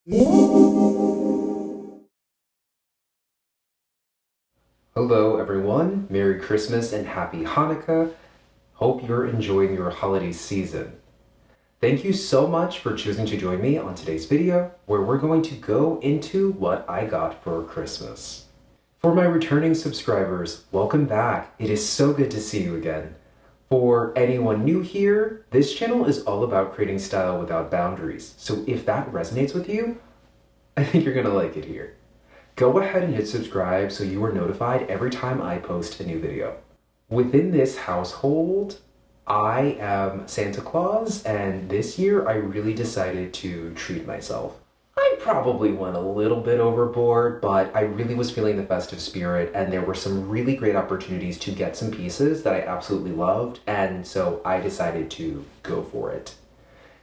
Hello everyone, Merry Christmas and Happy Hanukkah. Hope you're enjoying your holiday season. Thank you so much for choosing to join me on today's video, where we're going to go into what I got for Christmas. For my returning subscribers, welcome back. It is so good to see you again. For anyone new here, this channel is all about creating style without boundaries. So if that resonates with you, I think you're gonna like it here. Go ahead and hit subscribe so you are notified every time I post a new video. Within this household, I am Santa Claus, and this year I really decided to treat myself. I probably went a little bit overboard, but I really was feeling the festive spirit, and there were some really great opportunities to get some pieces that I absolutely loved, and so I decided to go for it.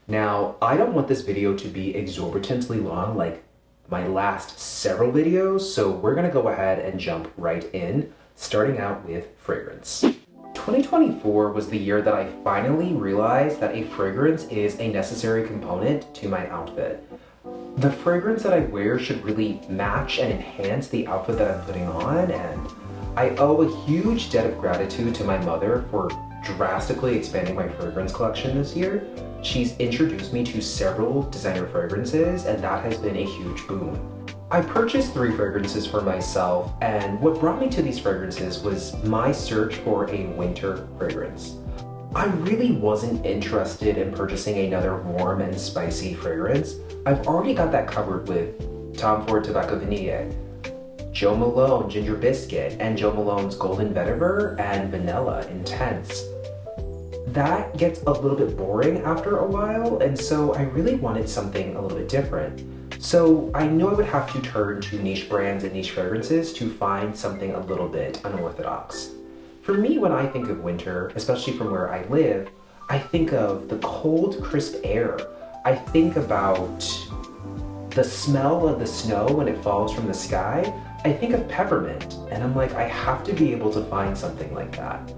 Now, I don't want this video to be exorbitantly long like my last several videos, so we're gonna go ahead and jump right in, starting out with fragrance. 2024 was the year that I finally realized that a fragrance is a necessary component to my outfit. The fragrance that I wear should really match and enhance the outfit that I'm putting on, and I owe a huge debt of gratitude to my mother for drastically expanding my fragrance collection this year. She's introduced me to several designer fragrances, and that has been a huge boon. I purchased 3 fragrances for myself, and what brought me to these fragrances was my search for a winter fragrance. I really wasn't interested in purchasing another warm and spicy fragrance. I've already got that covered with Tom Ford Tobacco Vanille, Jo Malone Ginger Biscuit, and Jo Malone's Golden Vetiver and Vanilla Intense. That gets a little bit boring after a while, and so I really wanted something a little bit different. So I knew I would have to turn to niche brands and niche fragrances to find something a little bit unorthodox. For me, when I think of winter, especially from where I live, I think of the cold, crisp air. I think about the smell of the snow when it falls from the sky. I think of peppermint, and I'm like, I have to be able to find something like that.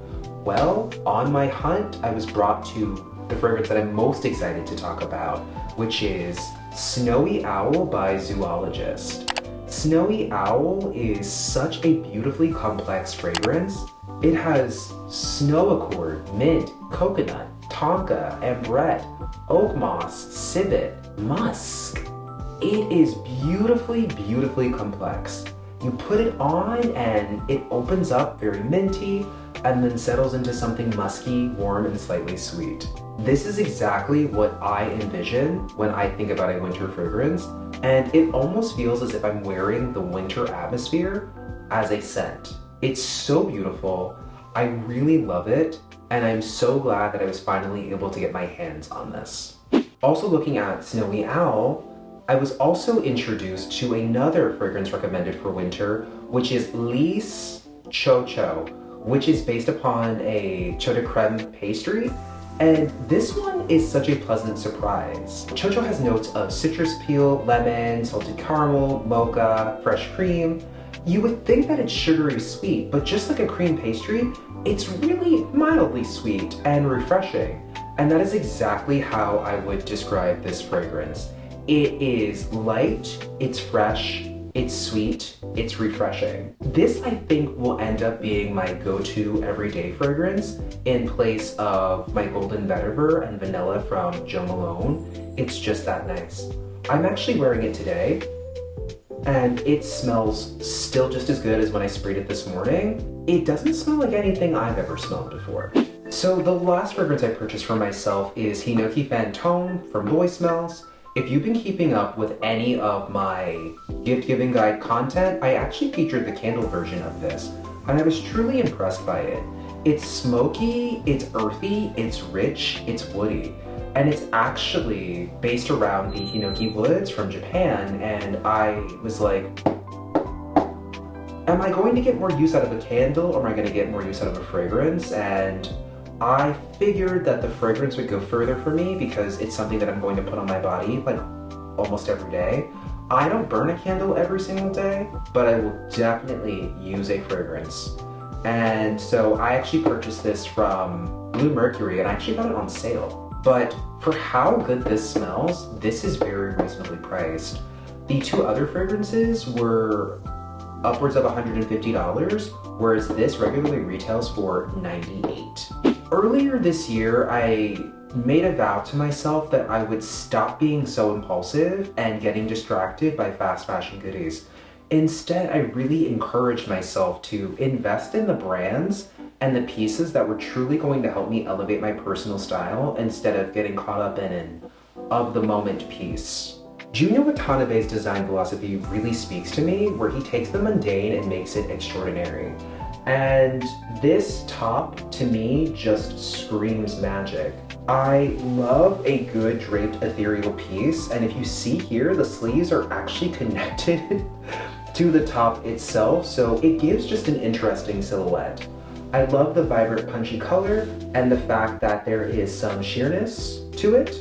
Well, on my hunt, I was brought to the fragrance that I'm most excited to talk about, which is Snowy Owl by Zoologist. Snowy Owl is such a beautifully complex fragrance. It has snow accord, mint, coconut, tonka, ambrette, oak moss, civet, musk. It is beautifully, beautifully complex. You put it on and it opens up very minty and then settles into something musky, warm, and slightly sweet. This is exactly what I envision when I think about a winter fragrance, and it almost feels as if I'm wearing the winter atmosphere as a scent. It's so beautiful. I really love it, and I'm so glad that I was finally able to get my hands on this. Also looking at Snowy Owl, I was also introduced to another fragrance recommended for winter, which is Lys Chocho, which is based upon a choux de creme pastry. And this one is such a pleasant surprise. Chocho has notes of citrus peel, lemon, salted caramel, mocha, fresh cream. You would think that it's sugary sweet, but just like a cream pastry, it's really mildly sweet and refreshing. And that is exactly how I would describe this fragrance. It is light, it's fresh, it's sweet, it's refreshing. This, I think, will end up being my go-to everyday fragrance in place of my Golden Vetiver and Vanilla from Jo Malone. It's just that nice. I'm actually wearing it today, and it smells still just as good as when I sprayed it this morning. It doesn't smell like anything I've ever smelled before. So the last fragrance I purchased for myself is Hinoki Fantôme from Boy Smells. If you've been keeping up with any of my gift giving guide content, I actually featured the candle version of this, and I was truly impressed by it. It's smoky, it's earthy, it's rich, it's woody, and it's actually based around the Hinoki woods from Japan, and I was like, am I going to get more use out of a candle, or am I going to get more use out of a fragrance? And I figured that the fragrance would go further for me because it's something that I'm going to put on my body like almost every day. I don't burn a candle every single day, but I will definitely use a fragrance. And so I actually purchased this from Blue Mercury, and I actually got it on sale. But for how good this smells, this is very reasonably priced. The two other fragrances were upwards of $150, whereas this regularly retails for $98. Earlier this year, I made a vow to myself that I would stop being so impulsive and getting distracted by fast fashion goodies. Instead, I really encouraged myself to invest in the brands and the pieces that were truly going to help me elevate my personal style instead of getting caught up in an of-the-moment piece. Junya Watanabe's design philosophy really speaks to me, where he takes the mundane and makes it extraordinary. And this top, to me, just screams magic. I love a good draped ethereal piece, and if you see here, the sleeves are actually connected to the top itself, so it gives just an interesting silhouette. I love the vibrant punchy color and the fact that there is some sheerness to it.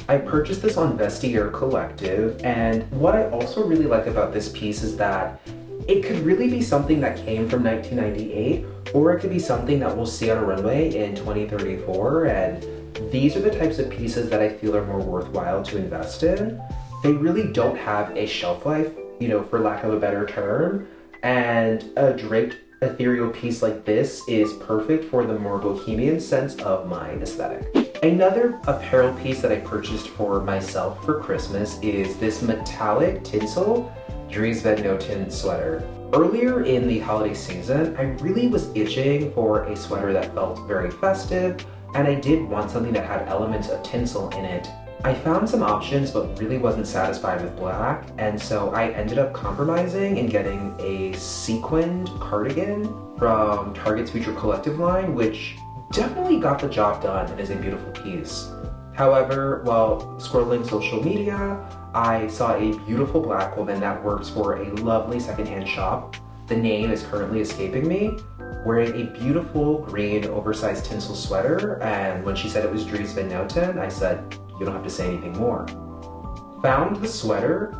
I purchased this on Vestiaire Collective, and what I also really like about this piece is that it could really be something that came from 1998, or it could be something that we'll see on a runway in 2034, and these are the types of pieces that I feel are more worthwhile to invest in. They really don't have a shelf life, you know, for lack of a better term, and a draped ethereal piece like this is perfect for the more bohemian sense of my aesthetic. Another apparel piece that I purchased for myself for Christmas is this metallic tinsel Dries Van Noten sweater. Earlier in the holiday season, I really was itching for a sweater that felt very festive, and I did want something that had elements of tinsel in it. I found some options but really wasn't satisfied with black, and so I ended up compromising and getting a sequined cardigan from Target's Future Collective line, which definitely got the job done and is a beautiful piece. However, while scrolling social media, I saw a beautiful black woman that works for a lovely secondhand shop. The name is currently escaping me, wearing a beautiful green oversized tinsel sweater, and when she said it was Dries Van Noten, I said, you don't have to say anything more. Found the sweater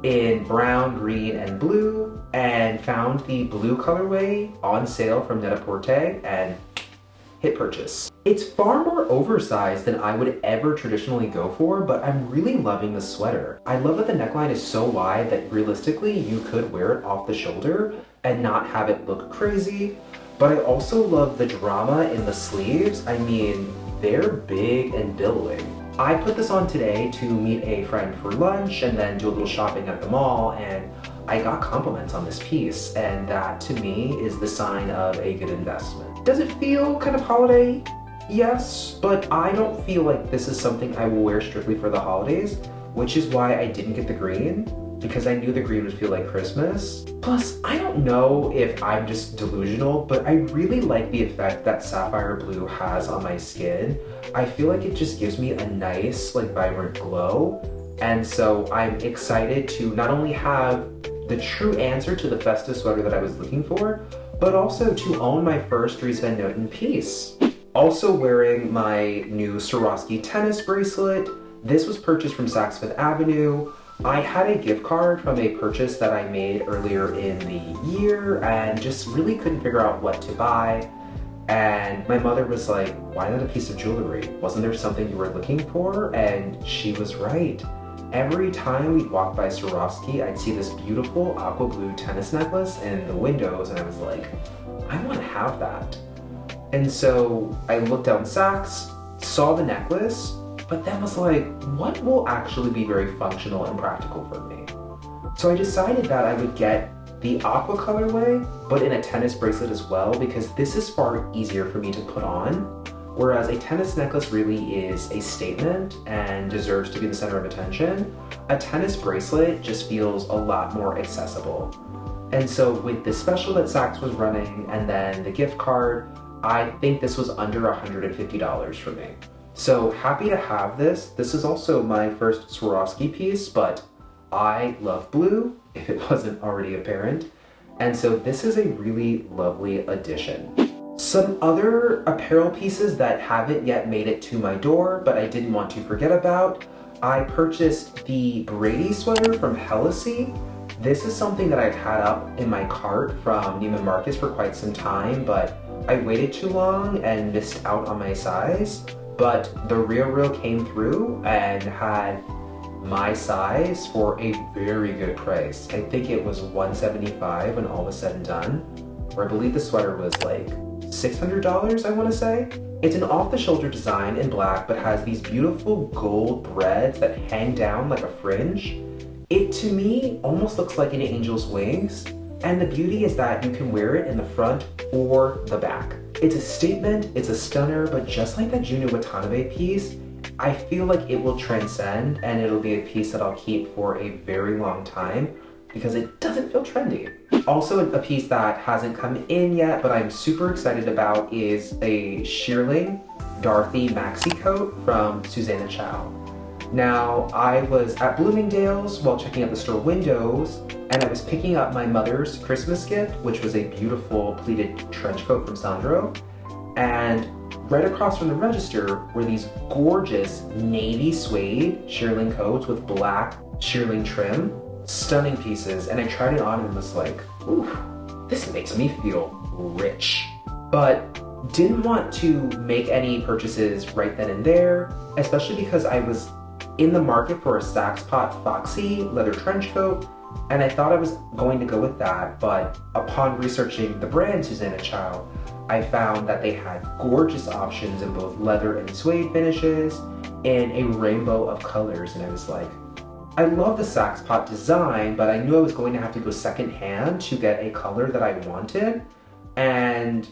in brown, green, and blue, and found the blue colorway on sale from Net-a-Porter, and hit purchase. It's far more oversized than I would ever traditionally go for, but I'm really loving the sweater. I love that the neckline is so wide that realistically you could wear it off the shoulder and not have it look crazy, but I also love the drama in the sleeves. I mean, they're big and billowing. I put this on today to meet a friend for lunch and then do a little shopping at the mall, and I got compliments on this piece, and that to me is the sign of a good investment. Does it feel kind of holiday? Yes, but I don't feel like this is something I will wear strictly for the holidays, which is why I didn't get the green, because I knew the green would feel like Christmas. Plus, I don't know if I'm just delusional, but I really like the effect that sapphire blue has on my skin. I feel like it just gives me a nice, like, vibrant glow. And so I'm excited to not only have the true answer to the festive sweater that I was looking for, but also to own my first Dries Van Noten piece. Also wearing my new Swarovski tennis bracelet. This was purchased from Saks Fifth Avenue. I had a gift card from a purchase that I made earlier in the year and just really couldn't figure out what to buy. And my mother was like, why not a piece of jewelry? Wasn't there something you were looking for? And she was right. Every time we'd walk by Swarovski, I'd see this beautiful aqua blue tennis necklace in the windows, and I was like, I want to have that. And so I looked down Saks, saw the necklace, but then was like, what will actually be very functional and practical for me? So I decided that I would get the aqua colorway, but in a tennis bracelet as well, because this is far easier for me to put on. Whereas a tennis necklace really is a statement and deserves to be the center of attention, a tennis bracelet just feels a lot more accessible. And so with the special that Saks was running and then the gift card, I think this was under $150 for me. So happy to have this. This is also my first Swarovski piece, but I love blue, if it wasn't already apparent. And so this is a really lovely addition. Some other apparel pieces that haven't yet made it to my door, but I didn't want to forget about. I purchased the Brady sweater from Helmut. This is something that I've had up in my cart from Neiman Marcus for quite some time, but I waited too long and missed out on my size. But the Real came through and had my size for a very good price. I think it was $175 when all was said and done, or I believe the sweater was like $600, I want to say. It's an off-the-shoulder design in black, but has these beautiful gold threads that hang down like a fringe. It, to me, almost looks like an angel's wings, and the beauty is that you can wear it in the front or the back. It's a statement, it's a stunner, but just like that Junya Watanabe piece, I feel like it will transcend, and it'll be a piece that I'll keep for a very long time because it doesn't feel trendy. Also, a piece that hasn't come in yet, but I'm super excited about is a shearling Dorothy maxi coat from Susanna Chow. Now, I was at Bloomingdale's while checking out the store windows, and I was picking up my mother's Christmas gift, which was a beautiful pleated trench coat from Sandro. And right across from the register were these gorgeous navy suede shearling coats with black shearling trim. Stunning pieces, and I tried it on and was like, ooh, this makes me feel rich. But didn't want to make any purchases right then and there, especially because I was in the market for a Saxpot Foxy leather trench coat, and I thought I was going to go with that, but upon researching the brand Susanna Chow, I found that they had gorgeous options in both leather and suede finishes in a rainbow of colors, and I was like, I love the Saxpot design, but I knew I was going to have to go secondhand to get a color that I wanted, and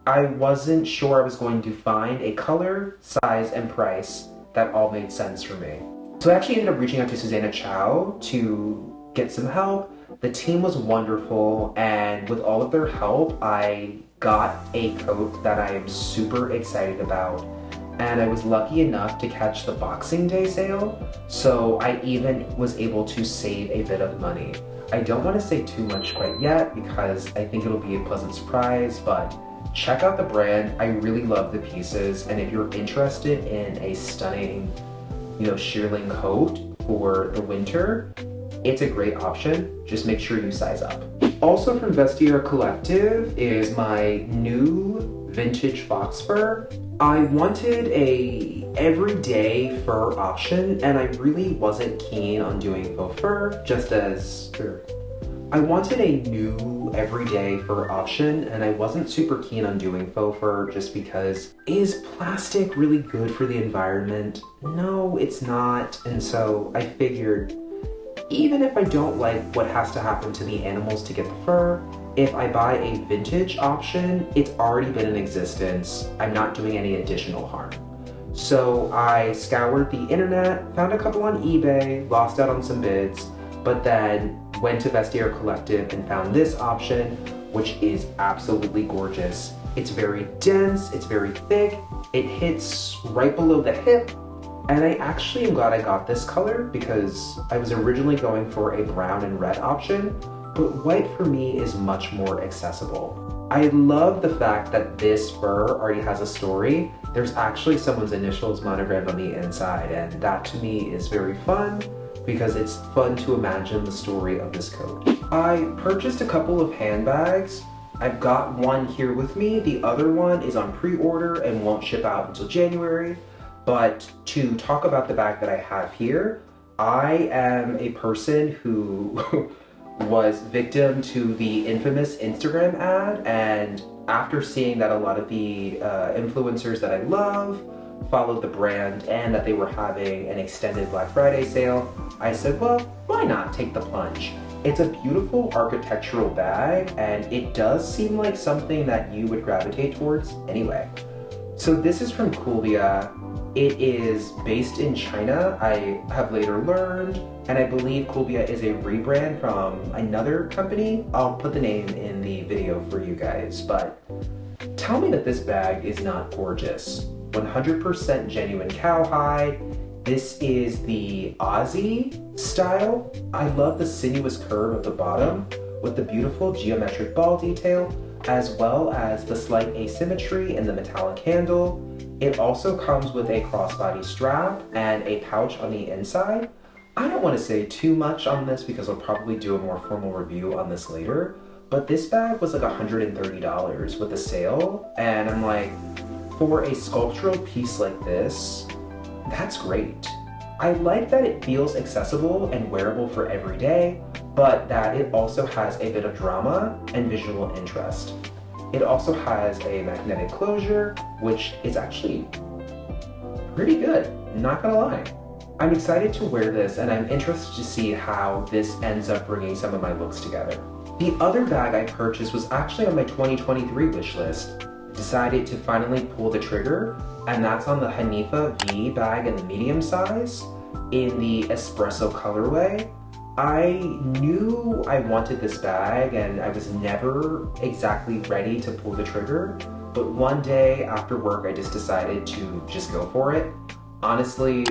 I wasn't sure I was going to find a color, size, and price that all made sense for me. So I actually ended up reaching out to Susanna Chow to get some help. The team was wonderful, and with all of their help, I got a coat that I am super excited about. And I was lucky enough to catch the Boxing Day sale, so I even was able to save a bit of money. I don't want to say too much quite yet because I think it'll be a pleasant surprise, but check out the brand. I really love the pieces, and if you're interested in a stunning, shearling coat for the winter, it's a great option. Just make sure you size up. Also from Vestiaire Collective is my new vintage fox fur. I wanted a everyday fur option, and I really wasn't keen on doing faux fur, I wanted a new everyday fur option, and I wasn't super keen on doing faux fur just because, is plastic really good for the environment? No, it's not. And so I figured, even if I don't like what has to happen to the animals to get the fur, if I buy a vintage option, it's already been in existence. I'm not doing any additional harm. So I scoured the internet, found a couple on eBay, lost out on some bids, but then went to Vestiaire Collective and found this option, which is absolutely gorgeous. It's very dense, it's very thick, it hits right below the hip, and I actually am glad I got this color because I was originally going for a brown and red option, but white for me is much more accessible. I love the fact that this fur already has a story. There's actually someone's initials monogrammed on the inside, and that to me is very fun because it's fun to imagine the story of this coat. I purchased a couple of handbags. I've got one here with me. The other one is on pre-order and won't ship out until January. But to talk about the bag that I have here, I am a person who was victim to the infamous Instagram ad, and after seeing that a lot of the influencers that I love followed the brand and that they were having an extended Black Friday sale, I said, well, why not take the plunge? It's a beautiful architectural bag, and it does seem like something that you would gravitate towards anyway. So this is from Culia. It is based in China, I have later learned, and I believe Culia is a rebrand from another company. I'll put the name in the video for you guys, but tell me that this bag is not gorgeous. 100% genuine cowhide. This is the Aussie style. I love the sinuous curve of the bottom with the beautiful geometric ball detail, as well as the slight asymmetry in the metallic handle. It also comes with a crossbody strap and a pouch on the inside. I don't want to say too much on this because I'll probably do a more formal review on this later, but this bag was like $130 with a sale, and I'm like, for a sculptural piece like this, that's great. I like that it feels accessible and wearable for every day, but that it also has a bit of drama and visual interest. It also has a magnetic closure, which is actually pretty good, not gonna lie. I'm excited to wear this, and I'm interested to see how this ends up bringing some of my looks together. The other bag I purchased was actually on my 2023 wish list. Decided to finally pull the trigger, and that's on the Hanifa V bag in the medium size in the espresso colorway. I knew I wanted this bag and I was never exactly ready to pull the trigger, but one day after work I just decided to just go for it. Honestly,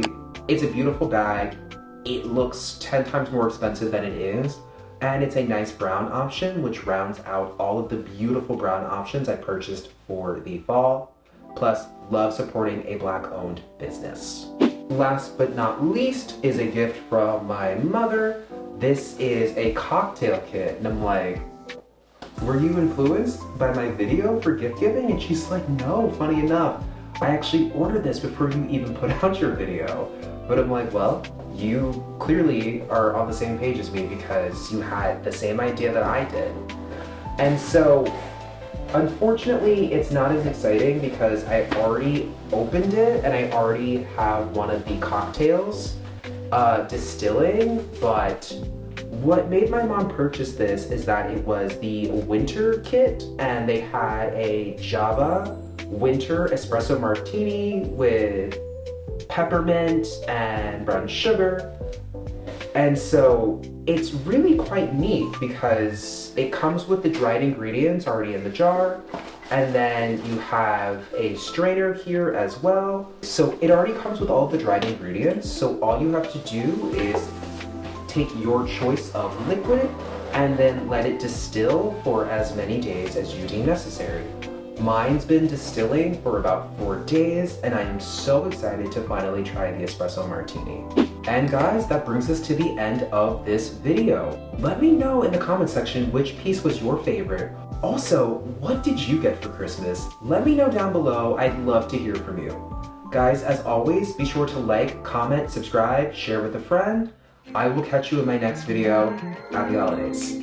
it's a beautiful bag. It looks 10 times more expensive than it is, and it's a nice brown option which rounds out all of the beautiful brown options I purchased for the fall. Plus, love supporting a Black-owned business. Last but not least is a gift from my mother. This is a cocktail kit, and I'm like, were you influenced by my video for gift giving? And she's like, no, funny enough, I actually ordered this before you even put out your video. But I'm like, well, you clearly are on the same page as me because you had the same idea that I did. And so, unfortunately, it's not as exciting because I already opened it and I already have one of the cocktails distilling, but what made my mom purchase this is that it was the winter kit, and they had a Java winter espresso martini with peppermint and brown sugar. And so it's really quite neat because it comes with the dried ingredients already in the jar, and then you have a strainer here as well. So it already comes with all of the dried ingredients, so all you have to do is take your choice of liquid and then let it distill for as many days as you deem necessary. Mine's been distilling for about 4 days, and I am so excited to finally try the espresso martini. And guys, that brings us to the end of this video. Let me know in the comment section which piece was your favorite. Also, what did you get for Christmas? Let me know down below. I'd love to hear from you. Guys, as always, be sure to like, comment, subscribe, share with a friend. I will catch you in my next video. Happy holidays.